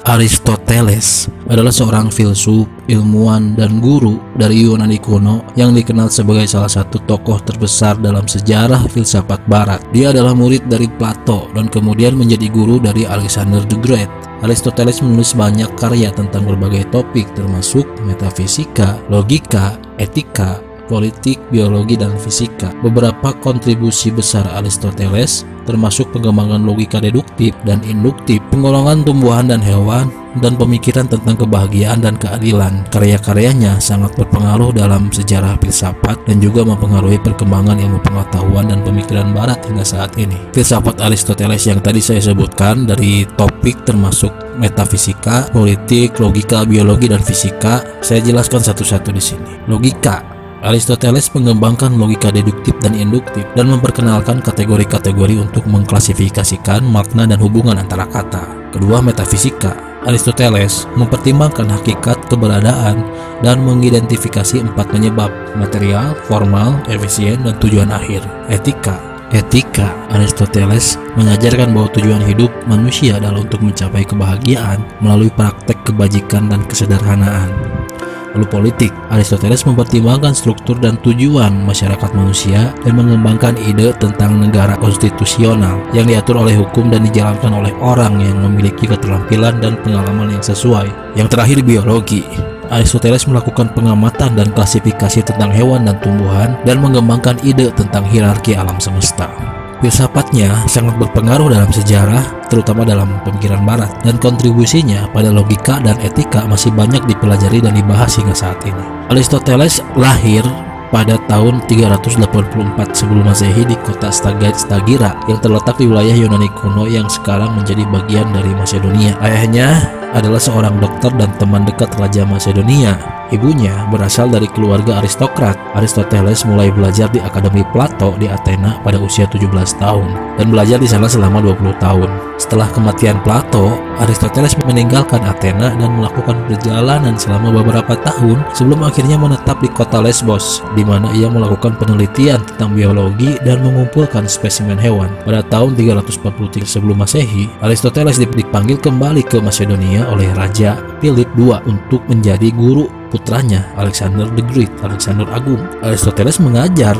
Aristoteles adalah seorang filsuf, ilmuwan, dan guru dari Yunani kuno yang dikenal sebagai salah satu tokoh terbesar dalam sejarah filsafat barat. Dia adalah murid dari Plato dan kemudian menjadi guru dari Alexander the Great. Aristoteles menulis banyak karya tentang berbagai topik termasuk metafisika, logika, etika, politik, biologi, dan fisika. Beberapa kontribusi besar Aristoteles termasuk pengembangan logika deduktif dan induktif, penggolongan tumbuhan dan hewan, dan pemikiran tentang kebahagiaan dan keadilan. Karya-karyanya sangat berpengaruh dalam sejarah filsafat dan juga mempengaruhi perkembangan ilmu pengetahuan dan pemikiran barat hingga saat ini. Filsafat Aristoteles yang tadi saya sebutkan dari topik termasuk metafisika, politik, logika, biologi, dan fisika, saya jelaskan satu-satu di sini. Logika. Aristoteles mengembangkan logika deduktif dan induktif dan memperkenalkan kategori-kategori untuk mengklasifikasikan makna dan hubungan antara kata. Kedua, metafisika. Aristoteles mempertimbangkan hakikat, keberadaan, dan mengidentifikasi 4 penyebab: material, formal, efisien, dan tujuan akhir. Etika. Aristoteles mengajarkan bahwa tujuan hidup manusia adalah untuk mencapai kebahagiaan melalui praktek kebajikan dan kesederhanaan. Lalu politik. Aristoteles mempertimbangkan struktur dan tujuan masyarakat manusia dan mengembangkan ide tentang negara konstitusional yang diatur oleh hukum dan dijalankan oleh orang yang memiliki keterampilan dan pengalaman yang sesuai. Yang terakhir, biologi. Aristoteles melakukan pengamatan dan klasifikasi tentang hewan dan tumbuhan dan mengembangkan ide tentang hierarki alam semesta. Filsafatnya sangat berpengaruh dalam sejarah, terutama dalam pemikiran barat, dan kontribusinya pada logika dan etika masih banyak dipelajari dan dibahas hingga saat ini. Aristoteles lahir pada tahun 384 sebelum Masehi di kota Stagira yang terletak di wilayah Yunani kuno yang sekarang menjadi bagian dari Masedonia. Ayahnya adalah seorang dokter dan teman dekat Raja Masedonia. Ibunya berasal dari keluarga aristokrat. Aristoteles mulai belajar di Akademi Plato di Athena pada usia 17 tahun dan belajar di sana selama 20 tahun. Setelah kematian Plato, Aristoteles meninggalkan Athena dan melakukan perjalanan selama beberapa tahun sebelum akhirnya menetap di kota Lesbos, di mana ia melakukan penelitian tentang biologi dan mengumpulkan spesimen hewan. Pada tahun 343 sebelum Masehi, Aristoteles dipanggil kembali ke Masedonia oleh Raja Philip II untuk menjadi guru putranya Alexander the Great, Alexander Agung. Aristoteles mengajar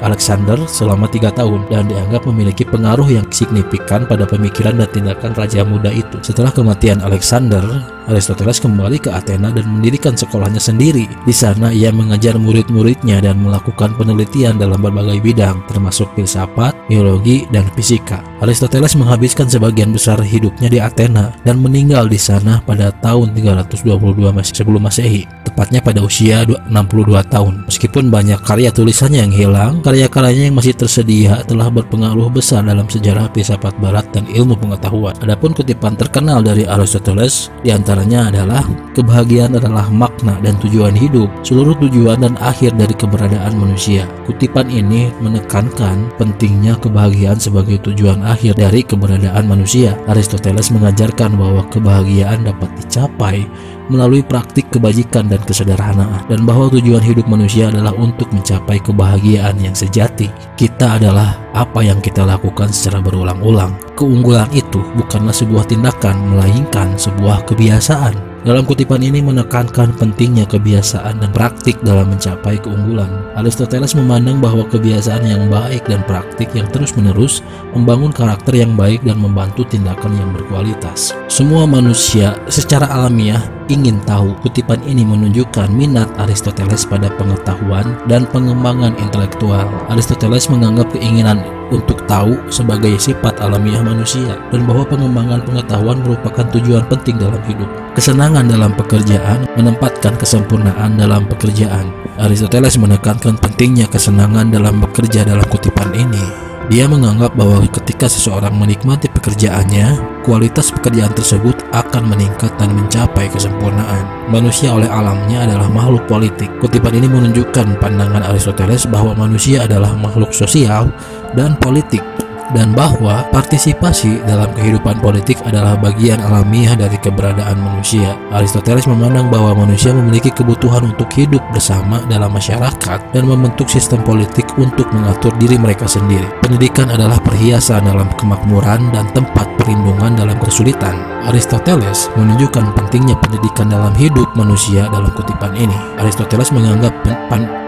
Alexander selama 3 tahun dan dianggap memiliki pengaruh yang signifikan pada pemikiran dan tindakan raja muda itu. Setelah kematian Alexander, Aristoteles kembali ke Athena dan mendirikan sekolahnya sendiri. Di sana ia mengajar murid-muridnya dan melakukan penelitian dalam berbagai bidang, termasuk filsafat, biologi, dan fisika. Aristoteles menghabiskan sebagian besar hidupnya di Athena dan meninggal di sana pada tahun 322 sebelum Masehi, tepatnya pada usia 62 tahun. Meskipun banyak karya tulisannya yang hilang, karya-karyanya yang masih tersedia telah berpengaruh besar dalam sejarah filsafat barat dan ilmu pengetahuan. Adapun kutipan terkenal dari Aristoteles diantaranya adalah kebahagiaan adalah makna dan tujuan hidup, seluruh tujuan dan akhir dari keberadaan manusia. Kutipan ini menekankan pentingnya kebahagiaan sebagai tujuan akhir dari keberadaan manusia. Aristoteles mengajarkan bahwa kebahagiaan dapat dicapai melalui praktik kebajikan dan kesederhanaan, dan bahwa tujuan hidup manusia adalah untuk mencapai kebahagiaan yang sejati. Kita adalah apa yang kita lakukan secara berulang-ulang. Keunggulan itu bukanlah sebuah tindakan, melainkan sebuah kebiasaan. Dalam kutipan ini menekankan pentingnya kebiasaan dan praktik dalam mencapai keunggulan. Aristoteles memandang bahwa kebiasaan yang baik dan praktik yang terus-menerus membangun karakter yang baik dan membantu tindakan yang berkualitas. Semua manusia secara alamiah ingin tahu. Kutipan ini menunjukkan minat Aristoteles pada pengetahuan dan pengembangan intelektual. Aristoteles menganggap keinginan untuk tahu sebagai sifat alamiah manusia dan bahwa pengembangan pengetahuan merupakan tujuan penting dalam hidup. Kesenangan dalam pekerjaan menempatkan kesempurnaan dalam pekerjaan. Aristoteles menekankan pentingnya kesenangan dalam bekerja dalam kutipan ini. Dia menganggap bahwa ketika seseorang menikmati pekerjaannya, kualitas pekerjaan tersebut akan meningkat dan mencapai kesempurnaan. Manusia oleh alamnya adalah makhluk politik. Kutipan ini menunjukkan pandangan Aristoteles bahwa manusia adalah makhluk sosial dan politik. dan bahwa partisipasi dalam kehidupan politik adalah bagian alamiah dari keberadaan manusia. Aristoteles memandang bahwa manusia memiliki kebutuhan untuk hidup bersama dalam masyarakat dan membentuk sistem politik untuk mengatur diri mereka sendiri. Pendidikan adalah perhiasan dalam kemakmuran dan tempat perlindungan dalam kesulitan. Aristoteles menunjukkan pentingnya pendidikan dalam hidup manusia dalam kutipan ini. Aristoteles menganggap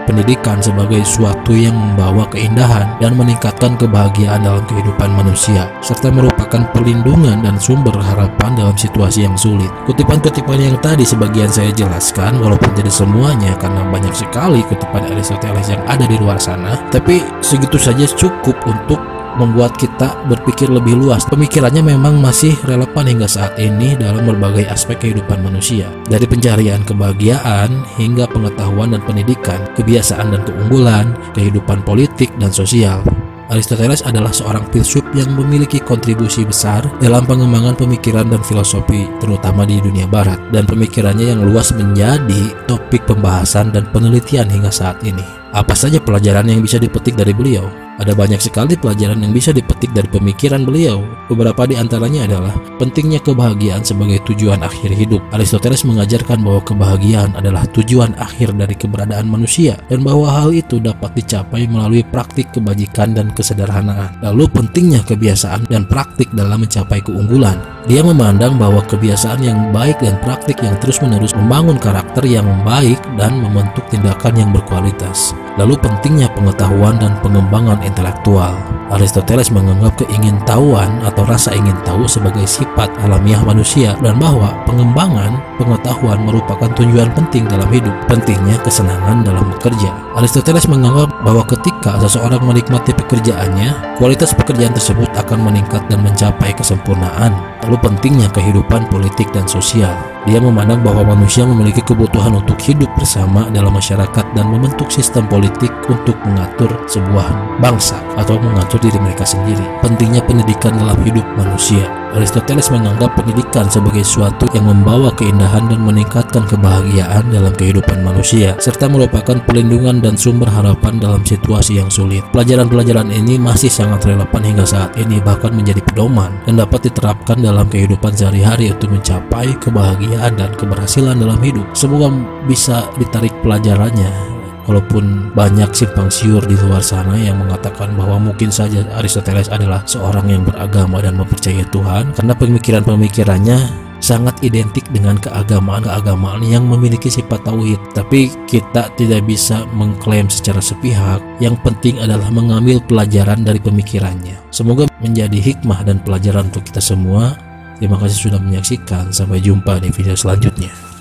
pendidikan sebagai suatu yang membawa keindahan dan meningkatkan kebahagiaan dalam kehidupan manusia, serta merupakan perlindungan dan sumber harapan dalam situasi yang sulit. Kutipan-kutipan yang tadi sebagian saya jelaskan, walaupun tidak semuanya karena banyak sekali kutipan Aristoteles yang ada di luar sana, tapi segitu saja cukup untuk membuat kita berpikir lebih luas. Pemikirannya memang masih relevan hingga saat ini dalam berbagai aspek kehidupan manusia, dari pencarian kebahagiaan hingga pengetahuan dan pendidikan, kebiasaan dan keunggulan, kehidupan politik dan sosial. Aristoteles adalah seorang filsuf yang memiliki kontribusi besar dalam pengembangan pemikiran dan filosofi, terutama di dunia barat, dan pemikirannya yang luas menjadi topik pembahasan dan penelitian hingga saat ini. Apa saja pelajaran yang bisa dipetik dari beliau? Ada banyak sekali pelajaran yang bisa dipetik dari pemikiran beliau. Beberapa di antaranya adalah pentingnya kebahagiaan sebagai tujuan akhir hidup. Aristoteles mengajarkan bahwa kebahagiaan adalah tujuan akhir dari keberadaan manusia dan bahwa hal itu dapat dicapai melalui praktik kebajikan dan kesederhanaan. Lalu pentingnya kebiasaan dan praktik dalam mencapai keunggulan. Dia memandang bahwa kebiasaan yang baik dan praktik yang terus-menerus membangun karakter yang baik dan membentuk tindakan yang berkualitas. Lalu pentingnya pengetahuan dan pengembangan intelektual. Aristoteles menganggap keingintahuan atau rasa ingin tahu sebagai sifat alamiah manusia dan bahwa pengembangan pengetahuan merupakan tujuan penting dalam hidup. Pentingnya kesenangan dalam bekerja. Aristoteles menganggap bahwa ketika seseorang menikmati pekerjaannya, kualitas pekerjaan tersebut akan meningkat dan mencapai kesempurnaan. Lalu pentingnya kehidupan politik dan sosial. Dia memandang bahwa manusia memiliki kebutuhan untuk hidup bersama dalam masyarakat dan membentuk sistem politik untuk mengatur sebuah bangsa atau mengatur diri mereka sendiri. Pentingnya pendidikan dalam hidup manusia. Aristoteles menganggap pendidikan sebagai suatu yang membawa keindahan dan meningkatkan kebahagiaan dalam kehidupan manusia, serta merupakan perlindungan dan sumber harapan dalam situasi yang sulit. Pelajaran-pelajaran ini masih sangat relevan hingga saat ini, bahkan menjadi pedoman dan dapat diterapkan dalam kehidupan sehari-hari untuk mencapai kebahagiaan dan keberhasilan dalam hidup. Semoga bisa ditarik pelajarannya. Walaupun banyak simpang siur di luar sana yang mengatakan bahwa mungkin saja Aristoteles adalah seorang yang beragama dan mempercayai Tuhan, karena pemikiran-pemikirannya sangat identik dengan keagamaan yang memiliki sifat tauhid. Tapi kita tidak bisa mengklaim secara sepihak. Yang penting adalah mengambil pelajaran dari pemikirannya. Semoga menjadi hikmah dan pelajaran untuk kita semua. Terima kasih sudah menyaksikan. Sampai jumpa di video selanjutnya.